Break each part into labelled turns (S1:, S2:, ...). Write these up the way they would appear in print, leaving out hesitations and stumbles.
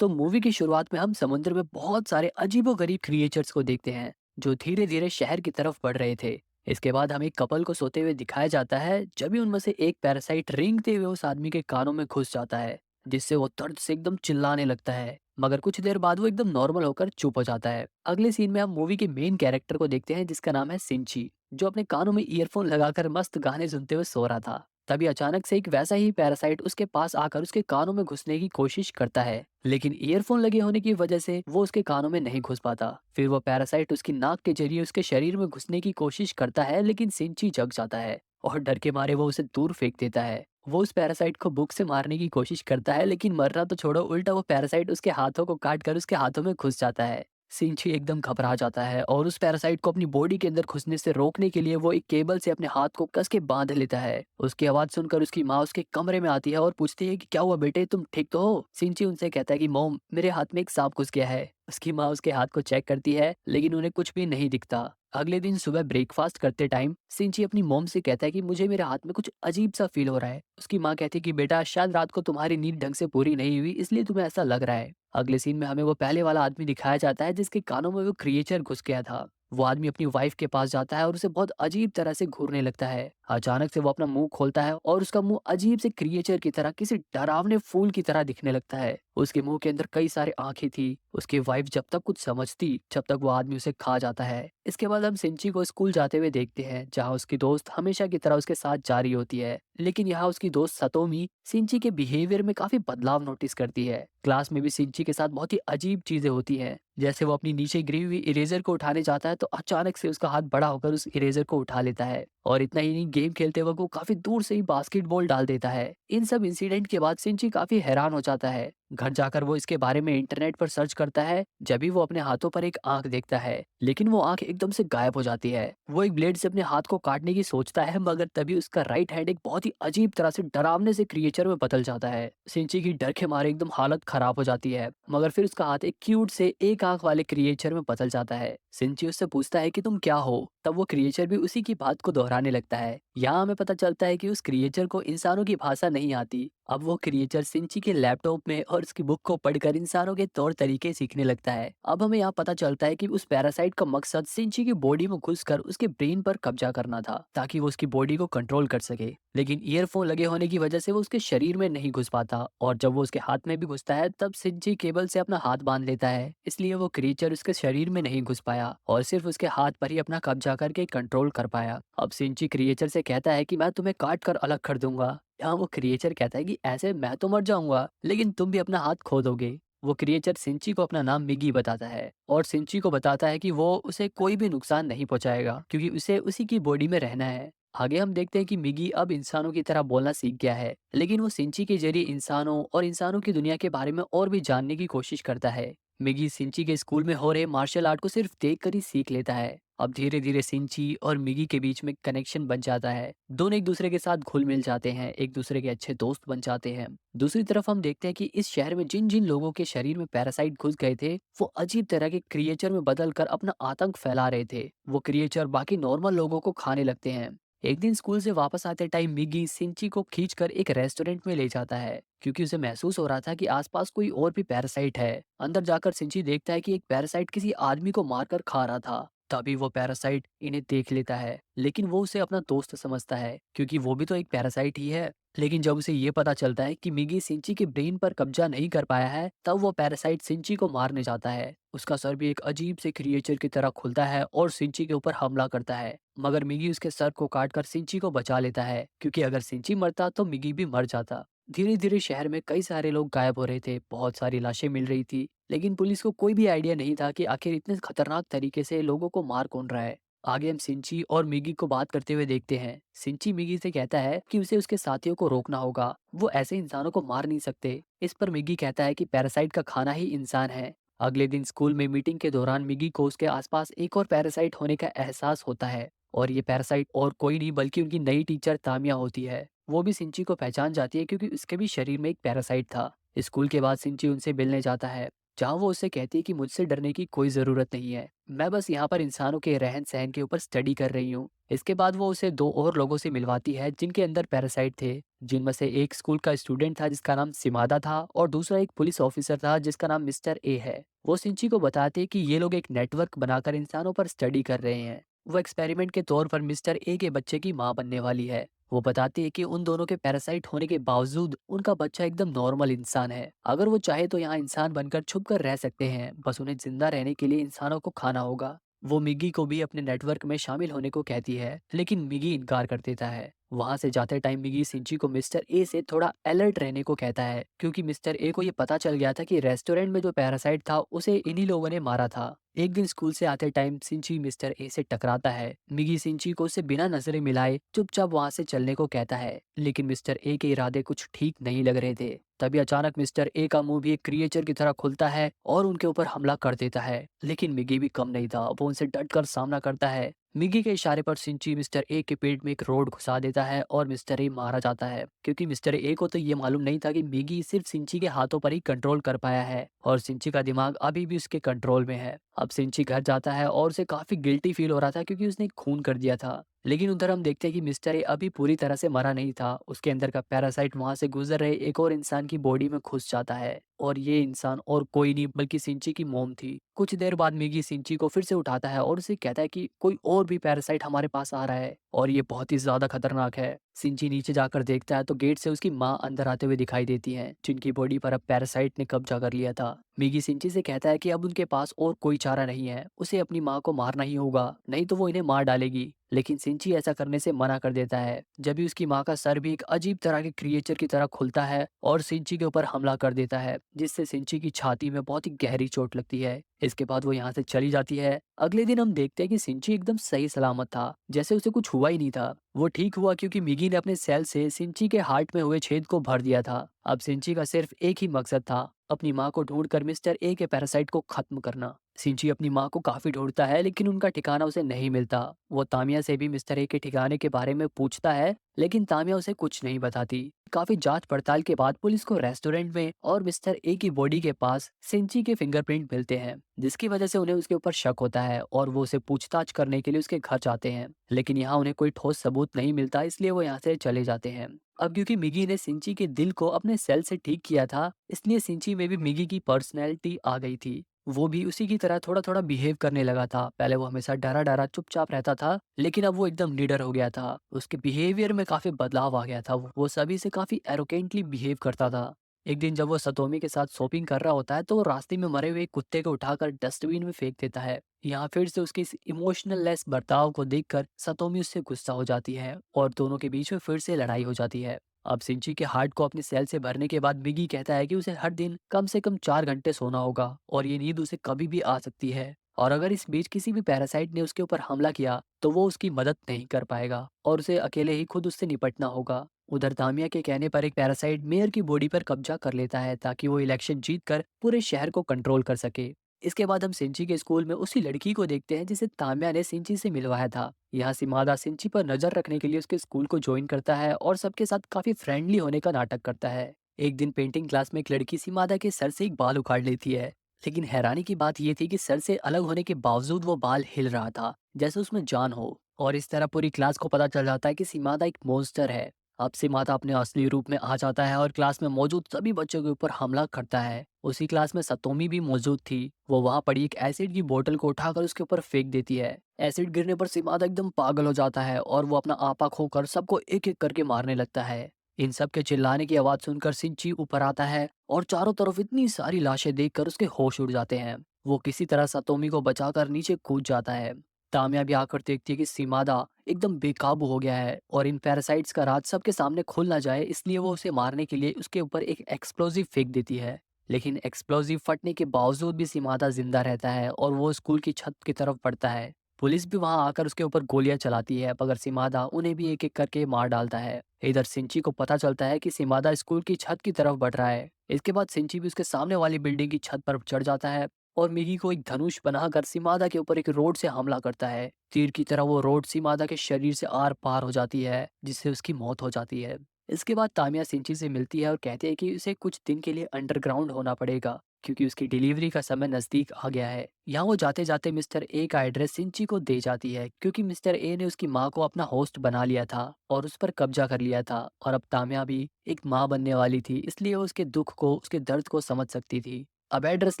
S1: तो मूवी की शुरुआत में हम समुद्र में बहुत सारे अजीबोगरीब क्रिएचर्स को देखते हैं जो धीरे धीरे शहर की तरफ बढ़ रहे थे। इसके बाद हमें एक कपल को सोते हुए दिखाया जाता है जब भी उनमें से एक पैरासाइट रेंगते हुए उस आदमी के कानों में घुस जाता है, जिससे वो दर्द से एकदम चिल्लाने लगता है। मगर कुछ देर बाद वो एकदम नॉर्मल होकर चुप हो जाता है। अगले सीन में हम मूवी के मेन कैरेक्टर को देखते हैं जिसका नाम है सिंची, जो अपने कानों में ईयरफोन लगाकर मस्त गाने सुनते हुए सो रहा था। तभी अचानक से एक वैसा ही पैरासाइट उसके पास आकर उसके कानों में घुसने की कोशिश करता है, लेकिन ईयरफोन लगे होने की वजह से वो उसके कानों में नहीं घुस पाता। फिर वो पैरासाइट उसकी नाक के जरिए उसके शरीर में घुसने की कोशिश करता है, लेकिन सिंची जग जाता है और डर के मारे वो उसे दूर फेंक देता है। वो उस पैरासाइट को बुक से मारने की कोशिश करता है, लेकिन मरना तो छोड़ो, उल्टा वो पैरासाइट उसके हाथों को काट कर उसके हाथों में घुस जाता है। सिंची एकदम घबरा जाता है और उस पैरासाइट को अपनी बॉडी के अंदर घुसने से रोकने के लिए वो एक केबल से अपने हाथ को कस के बांध लेता है। उसकी आवाज सुनकर उसकी माँ उसके कमरे में आती है और पूछती है कि क्या हुआ बेटे, तुम ठीक तो हो? सिंची उनसे कहता है कि मॉम, मेरे हाथ में एक सांप घुस गया है। उसकी माँ उसके हाथ को चेक करती है, लेकिन उन्हें कुछ भी नहीं दिखता। अगले दिन सुबह ब्रेकफास्ट करते टाइम सिंची अपनी मॉम से कहता है कि मुझे मेरे हाथ में कुछ अजीब सा फील हो रहा है। उसकी माँ कहती है कि बेटा, शायद रात को तुम्हारी नींद ढंग से पूरी नहीं हुई, इसलिए तुम्हें ऐसा लग रहा है। अगले सीन में हमें वो पहले वाला आदमी दिखाया जाता है जिसके कानों में वो क्रिएचर घुस गया था। वो आदमी अपनी वाइफ के पास जाता है और उसे बहुत अजीब तरह से घूरने लगता है। अचानक से वो अपना मुंह खोलता है और उसका मुंह अजीब से क्रिएचर की तरह किसी डरावने फूल की तरह दिखने लगता है। उसके मुंह के अंदर कई सारे आंखें थी। उसकी वाइफ जब तक कुछ समझती जब तक वो आदमी उसे खा जाता है। इसके बाद हम सिंची को स्कूल जाते हुए देखते हैं, जहाँ उसकी दोस्त हमेशा की तरह उसके साथ जा रही होती है, लेकिन यहाँ उसकी दोस्त सतोमी सिंची के बिहेवियर में काफी बदलाव नोटिस करती है। क्लास में भी सिंची के साथ बहुत ही अजीब चीजें होती हैं। जैसे वो अपनी नीचे गिरी हुई इरेजर को उठाने जाता है तो अचानक से उसका हाथ बड़ा होकर उस इरेजर को उठा लेता है, और इतना ही नहीं, गेम खेलते वक्त वो काफी दूर से ही बास्केटबॉल डाल देता है। इन सब इंसिडेंट के बाद सिंची काफी हैरान हो जाता है। घर जाकर वो इसके बारे में इंटरनेट पर सर्च करता है। जब भी वो अपने हाथों पर एक आंख देखता है, लेकिन वो आंख एकदम से गायब हो जाती है। वो एक ब्लेड से अपने हाथ को काटने की सोचता है, मगर तभी उसका राइट हैंड एक बहुत ही अजीब तरह से डरावने से क्रिएचर में बदल जाता है। सिंची की डर के मारे एकदम हालत खराब हो जाती है, मगर फिर उसका हाथ एक क्यूट से एक आंख वाले क्रिएचर में बदल जाता है। सिंची उससे पूछता है कि तुम क्या हो? तब वो क्रिएचर भी उसी की बात को दोहराने लगता है। यहाँ हमें पता चलता है कि उस क्रिएचर को इंसानों की भाषा नहीं आती। अब वो क्रिएचर सिंची के लैपटॉप में और उसकी बुक को पढ़कर इंसानों के तौर तरीके सीखने लगता है। अब हमें यहाँ पता चलता है कि उस पैरासाइट का मकसद सिंची की बॉडी में घुसकर उसके ब्रेन पर कब्जा करना था, ताकि वो उसकी बॉडी को कंट्रोल कर सके। लेकिन ईयरफोन लगे होने की वजह से वो उसके शरीर में नहीं घुस पाता, और जब वो उसके हाथ में भी घुसता है तब सिंची केबल से अपना हाथ बांध लेता है, इसलिए वो क्रिएचर उसके शरीर में नहीं घुस पाया और सिर्फ उसके हाथ पर ही अपना कब्जा करके कंट्रोल कर पाया। अब सिंची क्रिएचर से कहता है कि मैं तुम्हें काट कर अलग कर दूंगा। यहाँ वो क्रिएचर कहता है कि ऐसे मैं तो मर जाऊंगा, लेकिन तुम भी अपना हाथ खो दोगे। वो क्रिएचर सिंची को अपना नाम मिगी बताता है और सिंची को बताता है कि वो उसे कोई भी नुकसान नहीं पहुंचाएगा, क्योंकि उसे उसी की बॉडी में रहना है। आगे हम देखते हैं कि मिगी अब इंसानों की तरह बोलना सीख गया है, लेकिन वो सिंची के जरिए इंसानों और इंसानों की दुनिया के बारे में और भी जानने की कोशिश करता है। मिगी सिंची के स्कूल में हो रहे मार्शल आर्ट को सिर्फ देखकर ही सीख लेता है। अब धीरे धीरे सिंची और मिगी के बीच में कनेक्शन बन जाता है। दोनों एक दूसरे के साथ घुल मिल जाते हैं, एक दूसरे के अच्छे दोस्त बन जाते हैं। दूसरी तरफ हम देखते हैं कि इस शहर में जिन जिन लोगों के शरीर में पैरासाइट घुस गए थे, वो अजीब तरह के क्रिएचर में बदल कर अपना आतंक फैला रहे थे। वो क्रिएचर बाकी नॉर्मल लोगों को खाने लगते हैं। एक दिन स्कूल से वापस आते टाइम मिगी सिंची को खींचकर एक रेस्टोरेंट में ले जाता है, क्योंकि उसे महसूस हो रहा था कि आसपास कोई और भी पैरासाइट है। अंदर जाकर सिंची देखता है कि एक पैरासाइट किसी आदमी को मारकर खा रहा था। तभी वो पैरासाइट इन्हें देख लेता है, लेकिन वो उसे अपना दोस्त समझता है, क्योंकि वो भी तो एक पैरासाइट ही है। लेकिन जब उसे ये पता चलता है कि मिगी सिंची के ब्रेन पर कब्जा नहीं कर पाया है, तब वो पैरासाइट सिंची को मारने जाता है। उसका सर भी एक अजीब से क्रिएचर की तरह खुलता है और सिंची के ऊपर हमला करता है, मगर मिगी उसके सर को काटकर सिंची को बचा लेता है, क्योंकि अगर सिंची मरता तो मिगी भी मर जाता। धीरे धीरे शहर में कई सारे लोग गायब हो रहे थे, बहुत सारी लाशें मिल रही थी, लेकिन पुलिस को कोई भी आइडिया नहीं था कि आखिर इतने खतरनाक तरीके से लोगों को मार कौन रहा है। आगे हम सिंची और मिगी को बात करते हुए देखते हैं। सिंची मिगी से कहता है कि उसे उसके साथियों को रोकना होगा, वो ऐसे इंसानों को मार नहीं सकते। इस पर मिगी कहता है कि पैरासाइट का खाना ही इंसान है। अगले दिन स्कूल में मीटिंग के दौरान मिगी को उसके आसपास एक और पैरासाइट होने का एहसास होता है, और ये पैरासाइट और कोई नहीं बल्कि उनकी नई टीचर तामिया होती है। वो भी सिंची को पहचान जाती है, क्योंकि उसके भी शरीर में एक पैरासाइट था। स्कूल के बाद सिंची उनसे मिलने जाता है, जहाँ वो उससे कहती है कि मुझसे डरने की कोई ज़रूरत नहीं है, मैं बस यहाँ पर इंसानों के रहन सहन के ऊपर स्टडी कर रही हूँ। इसके बाद वो उसे दो और लोगों से मिलवाती है जिनके अंदर पैरासाइट थे, जिनमें से एक स्कूल का स्टूडेंट था जिसका नाम सिमादा था और दूसरा एक पुलिस ऑफिसर था जिसका नाम मिस्टर ए है। वो सिंची को बताते हैं कि ये लोग एक नेटवर्क बनाकर इंसानों पर स्टडी कर रहे हैं। वो एक्सपेरिमेंट के तौर पर मिस्टर ए के बच्चे की माँ बनने वाली है। वो बताती है कि उन दोनों के पैरासाइट होने के बावजूद उनका बच्चा एकदम नॉर्मल इंसान है। अगर वो चाहे तो यहाँ इंसान बनकर छुप कर रह सकते हैं, बस उन्हें जिंदा रहने के लिए इंसानों को खाना होगा। वो मिगी को भी अपने नेटवर्क में शामिल होने को कहती है, लेकिन मिगी इनकार कर देता है। वहां से जाते टाइम मिगी सिंची को मिस्टर ए से थोड़ा अलर्ट रहने को कहता है, क्योंकि मिस्टर ए को ये पता चल गया था कि रेस्टोरेंट में जो पैरासाइट था उसे इन्हीं लोगों ने मारा था। एक दिन स्कूल से आते टाइम सिंची मिस्टर ए से टकराता है। मिगी सिंची को उसे बिना नजरें मिलाए चुपचाप वहां से चलने को कहता है, लेकिन मिस्टर ए के इरादे कुछ ठीक नहीं लग रहे थे। तभी अचानक मिस्टर ए का मुंह भी एक क्रिएचर की तरह खुलता है और उनके ऊपर हमला कर देता है। लेकिन मिगी भी कम नहीं था, वो उनसे डटकर सामना करता है। मिगी के इशारे पर सिंची मिस्टर ए के पेट में एक रोड घुसा देता है और मिस्टर ए मारा जाता है, क्योंकि मिस्टर ए को तो ये मालूम नहीं था कि मिगी सिर्फ सिंची के हाथों पर ही कंट्रोल कर पाया है और सिंची का दिमाग अभी भी उसके कंट्रोल में है। अब सिंची घर जाता है और उसे काफी गिल्टी फील हो रहा था क्योंकि उसने खून कर दिया था। लेकिन उधर हम देखते हैं कि मिस्टर ए अभी पूरी तरह से मरा नहीं था। उसके अंदर का पैरासाइट वहां से गुजर रहे एक और इंसान की बॉडी में घुस जाता है और ये इंसान और कोई नहीं बल्कि सिंची की मोम थी। कुछ देर बाद मिगी सिंची को फिर से उठाता है और उसे कहता है कि कोई और भी पैरासाइट हमारे पास आ रहा है और ये बहुत ही ज्यादा खतरनाक है। सिंची नीचे जाकर देखता है तो गेट से उसकी माँ अंदर आते हुए दिखाई देती है, जिनकी बॉडी पर अब पैरासाइट ने कब्जा कर लिया था। मिगी सिंची से कहता है कि अब उनके पास और कोई चारा नहीं है, उसे अपनी माँ को मारना ही होगा, नहीं तो वो इन्हें मार डालेगी। लेकिन सिंची ऐसा करने से मना कर देता है। जब भी उसकी माँ का सर भी एक अजीब तरह के क्रिएचर की तरह खुलता है और सिंची के ऊपर हमला कर देता है, जिससे सिंची की छाती में बहुत ही गहरी चोट लगती है। इसके बाद वो यहाँ से चली जाती है। अगले दिन हम देखते हैं कि सिंची एकदम सही सलामत था, जैसे उसे कुछ हुआ ही नहीं था। वो ठीक हुआ क्योंकि मिगी ने अपने सेल से सिंची के हार्ट में हुए छेद को भर दिया था। अब सिंची का सिर्फ एक ही मकसद था, अपनी माँ को ढूंढकर मिस्टर ए के पैरासाइट को खत्म करना। सिंची अपनी माँ को काफी ढूंढता है, लेकिन उनका ठिकाना उसे नहीं मिलता। वो तामिया से भी मिस्टर ए के ठिकाने के बारे में पूछता है, लेकिन तामिया उसे कुछ नहीं बताती। काफी जांच पड़ताल के बाद पुलिस को रेस्टोरेंट में और मिस्टर ए की बॉडी के पास सिंची के फिंगरप्रिंट मिलते हैं, जिसकी वजह से उन्हें उसके ऊपर शक होता है और वो उसे पूछताछ करने के लिए उसके घर जाते हैं। लेकिन यहाँ उन्हें कोई ठोस सबूत नहीं मिलता, इसलिए वो यहाँ से चले जाते हैं। अब क्योंकि मिगी ने सिंची के दिल को अपने सेल से ठीक किया था, इसलिए सिंची में भी मिगी की पर्सनैलिटी आ गई थी। वो भी उसी की तरह थोड़ा-थोड़ा बिहेव करने लगा था। पहले वो हमेशा डरा-डरा चुपचाप रहता था, लेकिन अब वो एकदम निडर हो गया था। उसके बिहेवियर में काफ़ी बदलाव आ गया था। वो सभी से काफ़ी एरोगेंटली बिहेव करता था। एक दिन जब वो सतोमी के साथ शॉपिंग कर रहा होता है, तो वो रास्ते में मरे हुए एक कुत्ते को उठाकर डस्टबिन में फेंक देता है। यहाँ फिर से उसके इस इमोशनल लेस बर्ताव को देखकर सतोमी उससे गुस्सा हो जाती है और दोनों के बीच में फिर से लड़ाई हो जाती है। अब सिंची के हार्ट को अपने सेल से भरने के बाद मिगी कहता है कि उसे हर दिन कम से कम 4 घंटे सोना होगा और ये नींद उसे कभी भी आ सकती है। और अगर इस बीच किसी भी पैरासाइट ने उसके ऊपर हमला किया तो वो उसकी मदद नहीं कर पाएगा और उसे अकेले ही खुद उससे निपटना होगा। उधर दामिया के कहने पर एक पैरासाइट मेयर की बॉडी पर कब्जा कर लेता है ताकि वो इलेक्शन जीतकर पूरे शहर को कंट्रोल कर सके। इसके बाद हम सिंची के स्कूल में उसी लड़की को देखते हैं जिसे तामिया ने सिंची से मिलवाया था। यहाँ सिमादा सिंची पर नजर रखने के लिए उसके स्कूल को ज्वाइन करता है और सबके साथ काफी फ्रेंडली होने का नाटक करता है। एक दिन पेंटिंग क्लास में एक लड़की सिमादा के सर से एक बाल उखाड़ लेती है, लेकिन हैरानी की बात यह थी कि सर से अलग होने के बावजूद वो बाल हिल रहा था, जैसे उसमें जान हो। और इस तरह पूरी क्लास को पता चल जाता है कि सिमादा एक मॉन्स्टर है। अब सिमादा अपने असली रूप में आ जाता है और क्लास में मौजूद सभी बच्चों के ऊपर हमला करता है। उसी क्लास में सतोमी भी मौजूद थी। वो वहां पड़ी एक एसिड की बोतल को उठाकर उसके ऊपर फेंक देती है। एसिड गिरने पर सिमादा एकदम पागल हो जाता है और वो अपना आपा खोकर सबको एक एक करके मारने लगता है। इन सब के चिल्लाने की आवाज सुनकर सिंची ऊपर आता है और चारों तरफ इतनी सारी लाशें देखकर उसके होश उड़ जाते हैं। वो किसी तरह सतोमी को बचाकर नीचे कूद जाता है। तामिया भी आकर देखती है कि सिमादा एकदम बेकाबू हो गया है और इन पैरासाइट्स का राज सबके सामने खुल ना जाए, इसलिए वो उसे मारने के लिए उसके ऊपर एक एक्सप्लोजिव फेंक देती है। लेकिन एक्सप्लोजिव फटने के बावजूद भी सिमादा जिंदा रहता है और वो स्कूल की छत की तरफ बढ़ता है। पुलिस भी वहां आकर उसके ऊपर गोलियां चलाती है, मगर सिमादा उन्हें भी एक एक करके मार डालता है। इधर सिंची को पता चलता है कि सिमादा स्कूल की छत की तरफ बढ़ रहा है। इसके बाद सिंची भी उसके सामने वाली बिल्डिंग की छत पर चढ़ जाता है और मिगी को एक धनुष बनाकर सिमादा के ऊपर एक रोड से हमला करता है। तीर की तरह वो रोड सिमादा के शरीर से आर पार हो जाती है, जिससे उसकी मौत हो जाती है। इसके बाद तामिया सिंची से मिलती है और कहती है कि उसे कुछ दिन के लिए अंडरग्राउंड होना पड़ेगा, क्योंकि उसकी डिलीवरी का समय नज़दीक आ गया है। यहाँ वो जाते-जाते मिस्टर ए का एड्रेस सिंची को दे जाती है, क्योंकि मिस्टर ए ने उसकी माँ को अपना होस्ट बना लिया था और उस पर कब्जा कर लिया था, और अब तामिया भी एक माँ बनने वाली थी, इसलिए वो उसके दुःख को, उसके दर्द को समझ सकती थी। अब एड्रेस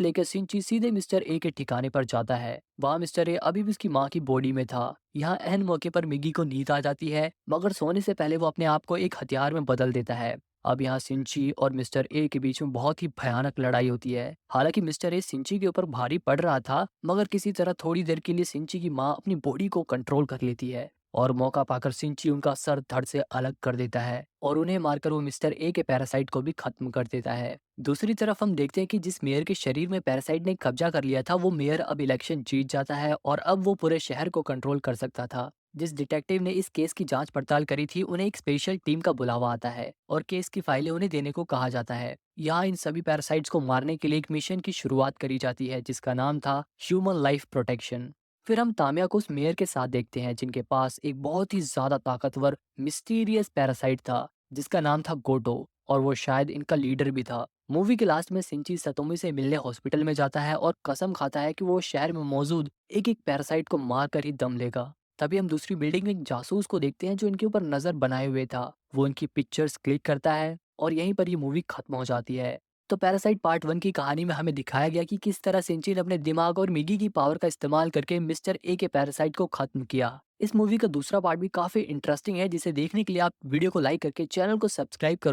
S1: लेकर सिंची सीधे मिस्टर ए के ठिकाने पर जाता है। वहाँ मिस्टर ए अभी भी उसकी माँ की बॉडी में था। यहाँ एन मौके पर मिगी को नींद आ जाती है, मगर सोने से पहले वो अपने आप को एक हथियार में बदल देता है। अब यहाँ सिंची और मिस्टर ए के बीच में बहुत ही भयानक लड़ाई होती है। हालांकि मिस्टर ए सिंची के ऊपर भारी पड़ रहा था, मगर किसी तरह थोड़ी देर के लिए सिंची की माँ अपनी बॉडी को कंट्रोल कर लेती है और मौका पाकर सिंची उनका सर धड़ से अलग कर देता है और उन्हें मारकर वो मिस्टर ए के पैरासाइट को भी खत्म कर देता है। दूसरी तरफ हम देखते हैं कि जिस मेयर के शरीर में पैरासाइट ने कब्जा कर लिया था, वो मेयर अब इलेक्शन जीत जाता है और अब वो पूरे शहर को कंट्रोल कर सकता था। जिस डिटेक्टिव ने इस केस की जांच पड़ताल करी थी, उन्हें एक स्पेशल टीम का बुलावा आता है और केस की फाइलें उन्हें देने को कहा जाता है। यहाँ इन सभी पैरासाइट्स को मारने के लिए एक मिशन की शुरुआत करी जाती है, जिसका नाम था ह्यूमन लाइफ प्रोटेक्शन। फिर हम तामिया को उस मेयर के साथ देखते हैं, जिनके पास एक बहुत ही ज्यादा ताकतवर मिस्टीरियस पैरासाइट था, जिसका नाम था गोटो, और वो शायद इनका लीडर भी था। मूवी के लास्ट में सिंची सतोमी से मिलने हॉस्पिटल में जाता है और कसम खाता है कि वो शहर में मौजूद एक एक पैरासाइट को मार कर ही दम लेगा। तभी हम दूसरी बिल्डिंग में एक जासूस को देखते हैं, जो इनके ऊपर नजर बनाए हुए था। वो इनकी पिक्चर्स क्लिक करता है और यहीं पर ये मूवी खत्म हो जाती है। तो पैरासाइट पार्ट 1 की कहानी में हमें दिखाया गया कि किस तरह सिंची ने अपने दिमाग और मिगी की पावर का इस्तेमाल करके मिस्टर ए के पैरासाइट को खत्म किया। इस मूवी का दूसरा पार्ट भी काफी इंटरेस्टिंग है, जिसे देखने के लिए आप वीडियो को लाइक करके चैनल को सब्सक्राइब कर